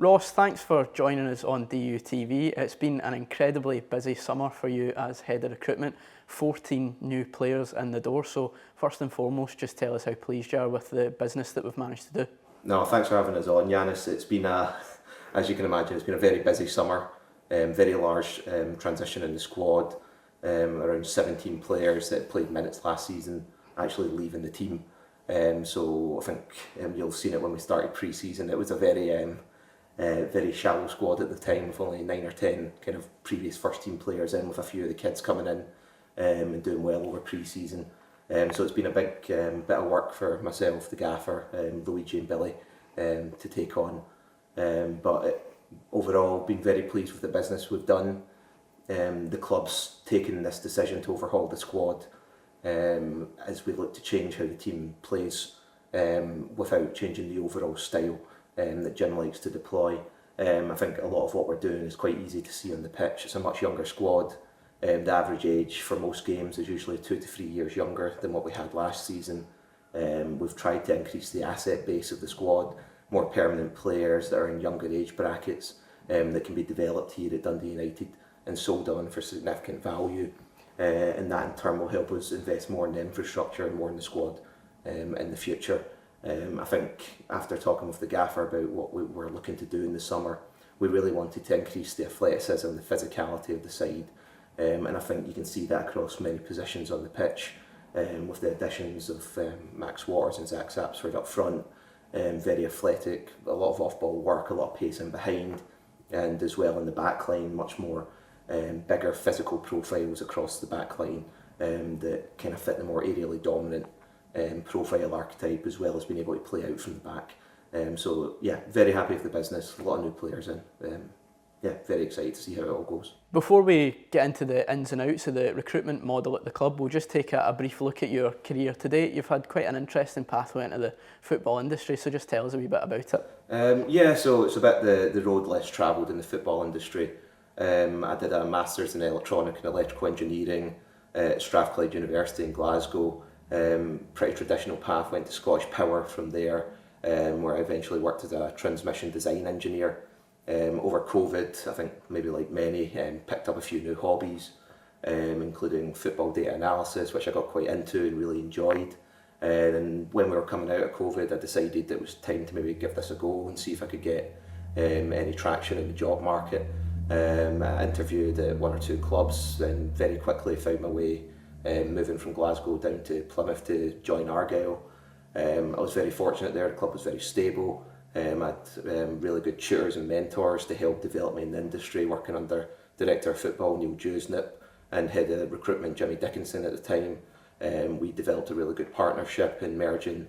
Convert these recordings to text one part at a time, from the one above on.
Ross, thanks for joining us on DUTV. It's been an incredibly busy summer for you as head of recruitment. 14 new players in the door. So first and foremost, just tell us how pleased you are with the business that we've managed to do. No, thanks for having us on, Yanis. It's been as you can imagine, it's been a very busy summer. Very large transition in the squad. Around 17 players that played minutes last season actually leaving the team. So I think you'll have seen it when we started pre-season. It was a very shallow squad at the time, with only 9 or 10 kind of previous first team players in, with a few of the kids coming in and doing well over pre-season. So it's been a big bit of work for myself, the gaffer, Luigi and Billy to take on. Overall, been very pleased with the business we've done. The club's taken this decision to overhaul the squad as we look to change how the team plays without changing the overall style that Jim likes to deploy. I think a lot of what we're doing is quite easy to see on the pitch. It's a much younger squad. The average age for most games is usually 2 to 3 years younger than what we had last season. We've tried to increase the asset base of the squad, more permanent players that are in younger age brackets that can be developed here at Dundee United and sold on for significant value. And that in turn will help us invest more in the infrastructure and more in the squad in the future. I think after talking with the gaffer about what we were looking to do in the summer, we really wanted to increase the athleticism, the physicality of the side. And I think you can see that across many positions on the pitch, with the additions of Max Waters and Zach Sapsford up front. Very athletic, a lot of off-ball work, a lot of pace in behind, and as well in the back line, much more bigger physical profiles across the back line that kind of fit the more aerially dominant profile archetype, as well as being able to play out from the back. So yeah, very happy with the business, a lot of new players in. Yeah, very excited to see how it all goes. Before we get into the ins and outs of the recruitment model at the club, we'll just take a brief look at your career to date. You've had quite an interesting pathway into the football industry, so just tell us a wee bit about it. Yeah, so it's a bit the road less travelled in the football industry. I did a Masters in Electronic and Electrical Engineering at Strathclyde University in Glasgow. Pretty traditional path, went to Scottish Power from there, where I eventually worked as a transmission design engineer. Over COVID, I think maybe like many, picked up a few new hobbies, including football data analysis, which I got quite into and really enjoyed. And when we were coming out of COVID, I decided it was time to maybe give this a go and see if I could get any traction in the job market. I interviewed at 1 or 2 clubs and very quickly found my way moving from Glasgow down to Plymouth to join Argyle. I was very fortunate there, the club was very stable. I had really good tutors and mentors to help develop me in the industry, working under Director of Football Neil Dewsnip and Head of Recruitment Jimmy Dickinson at the time. We developed a really good partnership in merging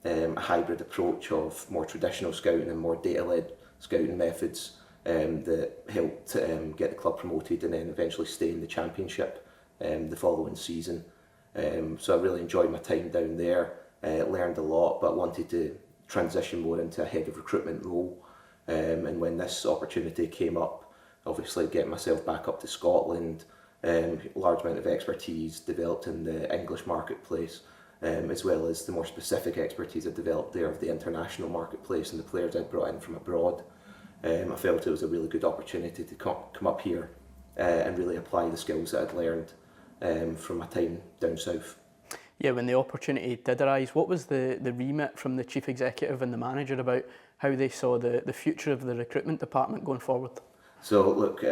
a hybrid approach of more traditional scouting and more data-led scouting methods that helped get the club promoted and then eventually stay in the Championship the following season. So I really enjoyed my time down there, learned a lot, but wanted to transition more into a head of recruitment role. And when this opportunity came up, obviously getting myself back up to Scotland, large amount of expertise developed in the English marketplace, as well as the more specific expertise I developed there of the international marketplace and the players I'd brought in from abroad. I felt it was a really good opportunity to come up here and really apply the skills that I'd learned from my time down south. Yeah, when the opportunity did arise, what was the remit from the chief executive and the manager about how they saw the future of the recruitment department going forward? So look,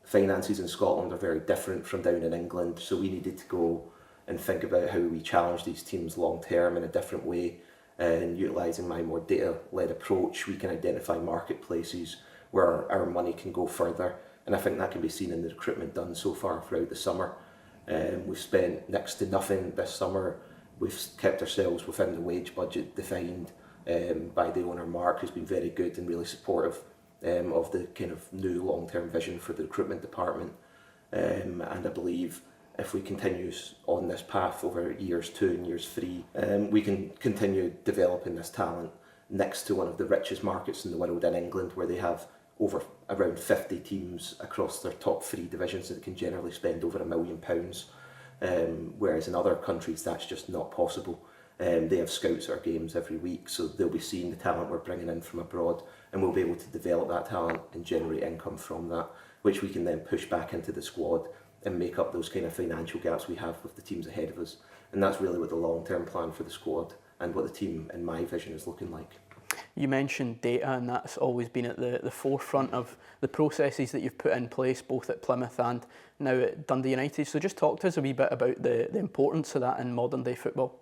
finances in Scotland are very different from down in England, so we needed to go and think about how we challenge these teams long term in a different way. And utilising my more data-led approach, we can identify marketplaces where our money can go further, and I think that can be seen in the recruitment done so far throughout the summer. We've spent next to nothing this summer. We've kept ourselves within the wage budget defined by the owner Mark, who's been very good and really supportive of the kind of new long-term vision for the recruitment department. And I believe if we continue on this path over years 2 and years 3, we can continue developing this talent next to one of the richest markets in the world in England, where they have around 50 teams across their top 3 divisions that can generally spend over £1 million, whereas in other countries that's just not possible. They have scouts at our games every week, so they'll be seeing the talent we're bringing in from abroad and we'll be able to develop that talent and generate income from that, which we can then push back into the squad and make up those kind of financial gaps we have with the teams ahead of us. And that's really what the long-term plan for the squad and what the team, in my vision, is looking like. You mentioned data, and that's always been at the forefront of the processes that you've put in place, both at Plymouth and now at Dundee United. So just talk to us a wee bit about the importance of that in modern day football.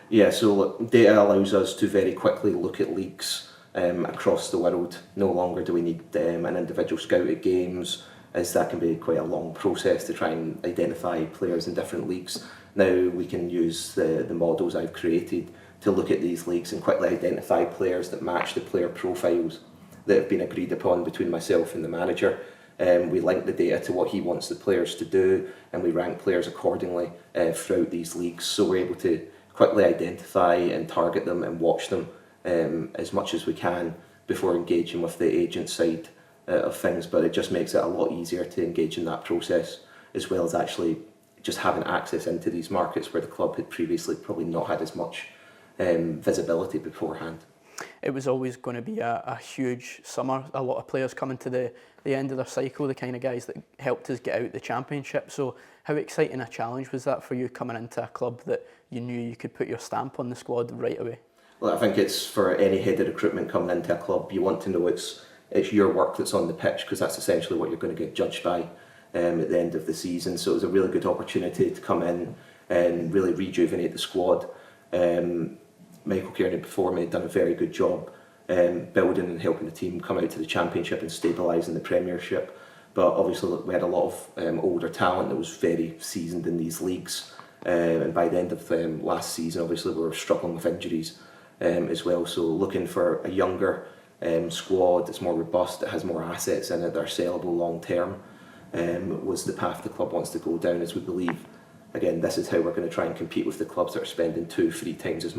Yeah, so look, data allows us to very quickly look at leagues across the world. No longer do we need an individual scout at games, as that can be quite a long process to try and identify players in different leagues. Now we can use the models I've created to look at these leagues and quickly identify players that match the player profiles that have been agreed upon between myself and the manager. We link the data to what he wants the players to do, and we rank players accordingly throughout these leagues, so we're able to quickly identify and target them and watch them as much as we can before engaging with the agent side of things. But it just makes it a lot easier to engage in that process, as well as actually just having access into these markets where the club had previously probably not had as much visibility beforehand. It was always going to be a huge summer. A lot of players coming to the end of their cycle, the kind of guys that helped us get out the championship. So how exciting a challenge was that for you, coming into a club that you knew you could put your stamp on the squad right away? Well, I think it's for any head of recruitment coming into a club, you want to know it's your work that's on the pitch, because that's essentially what you're going to get judged by at the end of the season. So it was a really good opportunity to come in and really rejuvenate the squad. Michael Kearney before me had done a very good job building and helping the team come out to the championship and stabilising the Premiership. But obviously we had a lot of older talent that was very seasoned in these leagues, and by the end of last season obviously we were struggling with injuries as well. So looking for a younger squad that's more robust, that has more assets in it, that are sellable long term, was the path the club wants to go down, as we believe, again, this is how we're going to try and compete with the clubs that are spending 2-3 times as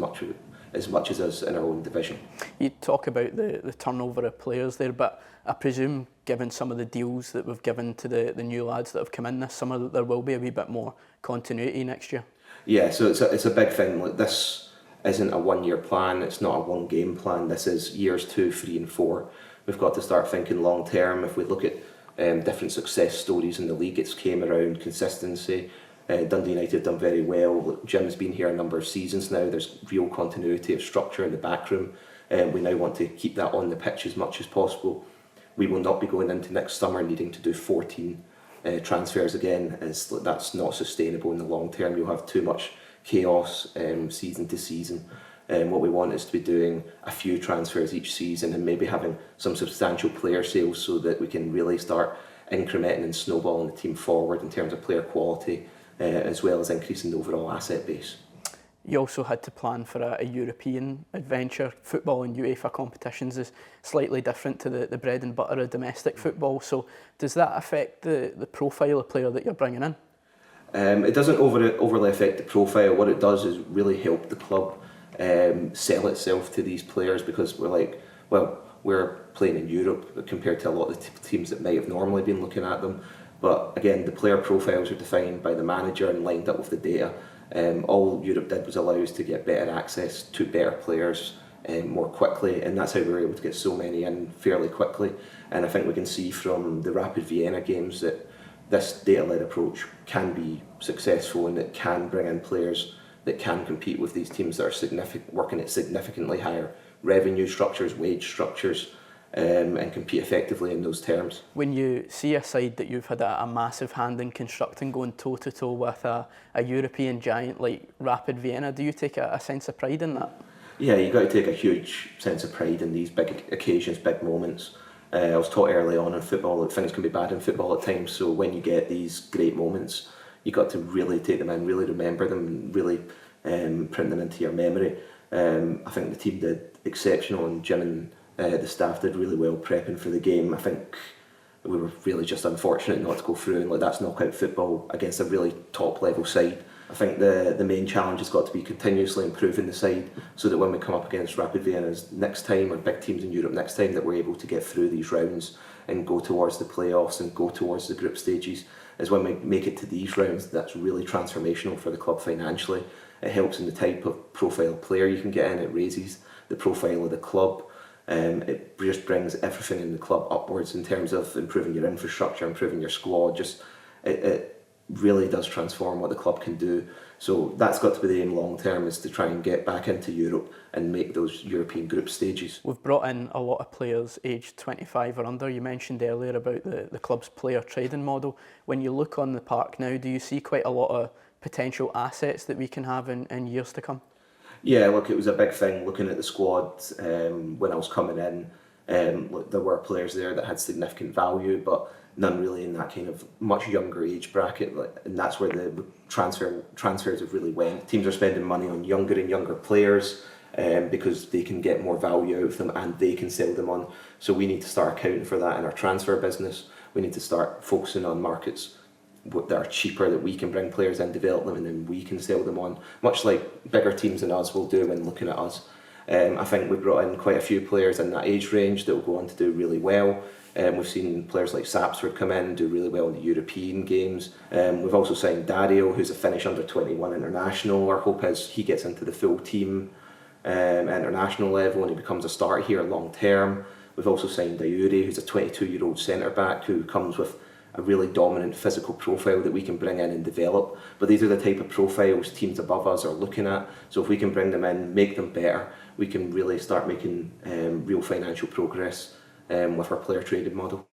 much as us in our own division. You talk about the turnover of players there, but I presume, given some of the deals that we've given to the new lads that have come in this summer, that there will be a wee bit more continuity next year. Yeah, so it's a big thing. Like, this isn't a 1 year plan, it's not a 1 game plan, this is years 2, 3 and 4. We've got to start thinking long term. If we look at different success stories in the league, it's came around consistency. Dundee United have done very well. Jim's been here a number of seasons now. There's real continuity of structure in the back room. We now want to keep that on the pitch as much as possible. We will not be going into next summer needing to do 14 transfers again, as that's not sustainable in the long term. You'll have too much chaos season to season. What we want is to be doing a few transfers each season and maybe having some substantial player sales, so that we can really start incrementing and snowballing the team forward in terms of player quality, as well as increasing the overall asset base. You also had to plan for a European adventure. Football in UEFA competitions is slightly different to the bread and butter of domestic football. So does that affect the profile of player that you're bringing in? It doesn't overly affect the profile. What it does is really help the club sell itself to these players, because we're like, well, we're playing in Europe compared to a lot of the teams that might have normally been looking at them. But again, the player profiles are defined by the manager and lined up with the data. All Europe did was allow us to get better access to better players more quickly, and that's how we were able to get so many in fairly quickly. And I think we can see from the Rapid Vienna games that this data-led approach can be successful, and it can bring in players that can compete with these teams that are working at significantly higher revenue structures, wage structures, and compete effectively in those terms. When you see a side that you've had a massive hand in constructing, going toe-to-toe with a European giant like Rapid Vienna, do you take a sense of pride in that? Yeah, you've got to take a huge sense of pride in these big occasions, big moments. I was taught early on in football that things can be bad in football at times, so when you get these great moments, you've got to really take them in, really remember them, and really print them into your memory. I think the team did exceptional, and Jim and the staff did really well prepping for the game. I think we were really just unfortunate not to go through, and that's knockout football against a really top level side. I think the main challenge has got to be continuously improving the side, so that when we come up against Rapid Vienna's next time, or big teams in Europe next time, that we're able to get through these rounds and go towards the playoffs and go towards the group stages. As when we make it to these rounds, that's really transformational for the club financially. It helps in the type of profile player you can get in, it raises the profile of the club. It just brings everything in the club upwards in terms of improving your infrastructure, improving your squad. It really does transform what the club can do. So that's got to be the aim long term, is to try and get back into Europe and make those European group stages. We've brought in a lot of players aged 25 or under. You mentioned earlier about the club's player trading model. When you look on the park now, do you see quite a lot of potential assets that we can have in years to come? Yeah, look, it was a big thing looking at the squad when I was coming in. Look, there were players there that had significant value, but none really in that kind of much younger age bracket, and that's where the transfers have really went. Teams are spending money on younger and younger players because they can get more value out of them and they can sell them on. So we need to start accounting for that in our transfer business. We need to start focusing on markets that are cheaper, that we can bring players in, develop them, and then we can sell them on, much like bigger teams than us will do when looking at us. I think we've brought in quite a few players in that age range that will go on to do really well. We've seen players like Sapsford come in and do really well in the European games. We've also signed Dario, who's a Finnish under-21 international. Our hope is he gets into the full team international level and he becomes a starter here long term. We've also signed Dayuri, who's a 22-year-old centre-back who comes with a really dominant physical profile that we can bring in and develop. But these are the type of profiles teams above us are looking at. So if we can bring them in, make them better, we can really start making real financial progress with our player trading model.